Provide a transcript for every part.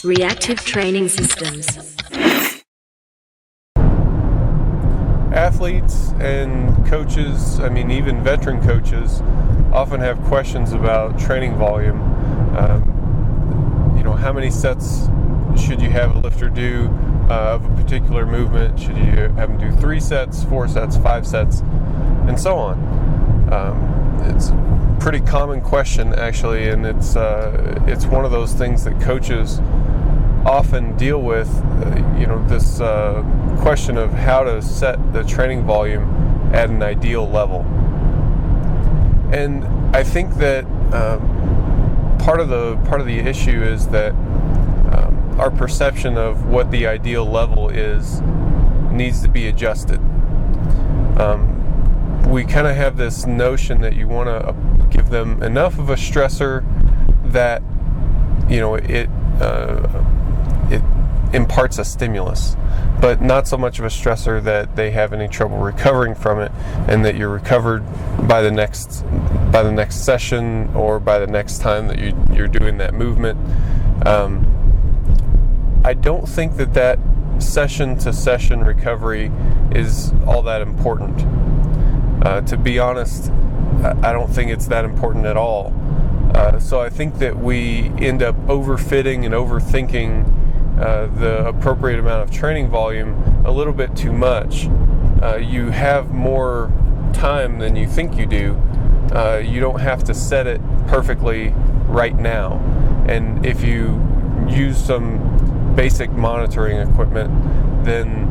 Reactive training systems. Athletes and coaches, even veteran coaches, often have questions about training volume. How many sets should you have a lifter do of a particular movement? Should you have them do 3 sets, 4 sets, 5 sets, and so on? It's a pretty common question, actually, and it's one of those things that coaches often deal with. This question of how to set the training volume at an ideal level. And I think that part of the issue is that our perception of what the ideal level is needs to be adjusted. We kind of have this notion that you want to give them enough of a stressor that it imparts a stimulus, but not so much of a stressor that they have any trouble recovering from it, and that you're recovered by the next session or by the next time that you're doing that movement. I don't think that session to session recovery is all that important. To be honest, I don't think it's that important at all. So I think that we end up overfitting and overthinking the appropriate amount of training volume a little bit too much. You have more time than you think you do. You don't have to set it perfectly right now. And if you use some basic monitoring equipment, then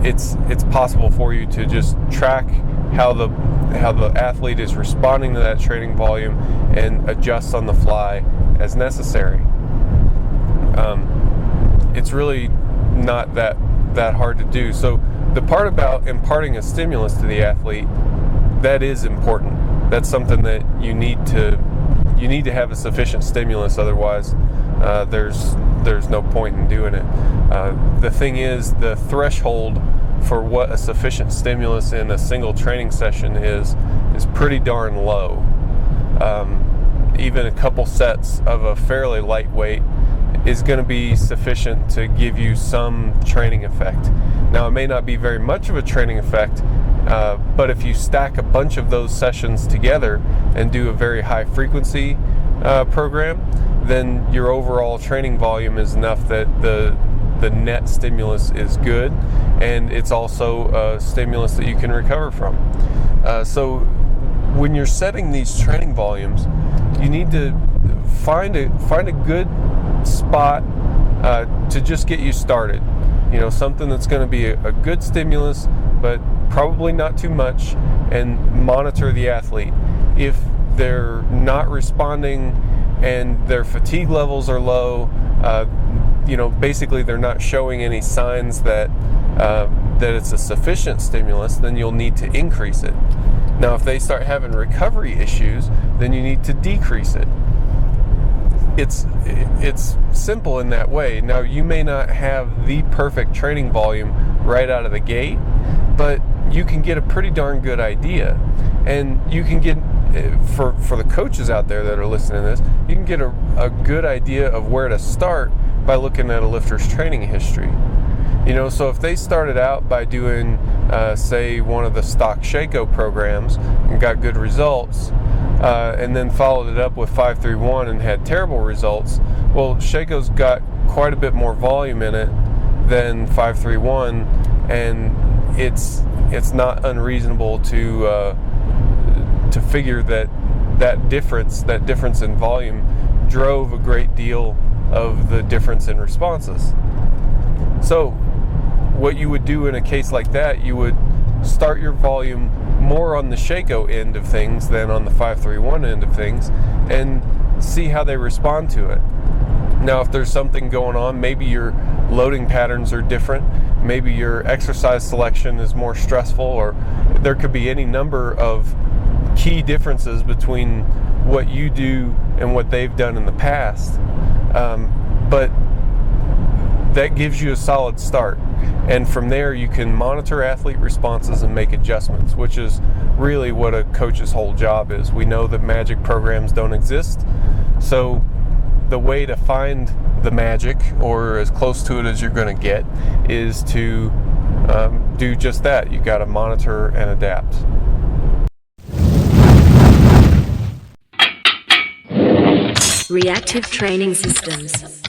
it's possible for you to just track how the athlete is responding to that training volume and adjust on the fly as necessary. It's really not that hard to do. So the part about imparting a stimulus to the athlete, that is important. That's something that you need to have a sufficient stimulus, otherwise there's no point in doing it. The thing is, the threshold for what a sufficient stimulus in a single training session is pretty darn low. Even a couple sets of a fairly lightweight is going to be sufficient to give you some training effect. Now, it may not be very much of a training effect, but if you stack a bunch of those sessions together and do a very high frequency program, then your overall training volume is enough that the net stimulus is good, and it's also a stimulus that you can recover from. So when you're setting these training volumes, you need to find a good spot to just get you started. Something that's going to be a good stimulus, but probably not too much, and monitor the athlete. If they're not responding and their fatigue levels are low, basically they're not showing any signs that it's a sufficient stimulus, then you'll need to increase it. Now, if they start having recovery issues, then you need to decrease it. It's simple in that way. Now, you may not have the perfect training volume right out of the gate, but you can get a pretty darn good idea. And you can get, for the coaches out there that are listening to this, you can get a good idea of where to start by looking at a lifter's training history. So if they started out by doing, say, one of the stock CHO programs and got good results, and then followed it up with 531 and had terrible results, well, CHO's got quite a bit more volume in it than 531, and it's not unreasonable to figure that difference in volume drove a great deal of the difference in responses. So what you would do in a case like that, you would start your volume more on the CHO end of things than on the 531 end of things, and see how they respond to it. Now, if there's something going on, maybe your loading patterns are different, maybe your exercise selection is more stressful, or there could be any number of key differences between what you do and what they've done in the past. But that gives you a solid start. And from there, you can monitor athlete responses and make adjustments, which is really what a coach's whole job is. We know that magic programs don't exist. So the way to find the magic, or as close to it as you're going to get, is to do just that. You got to monitor and adapt. Reactive training systems.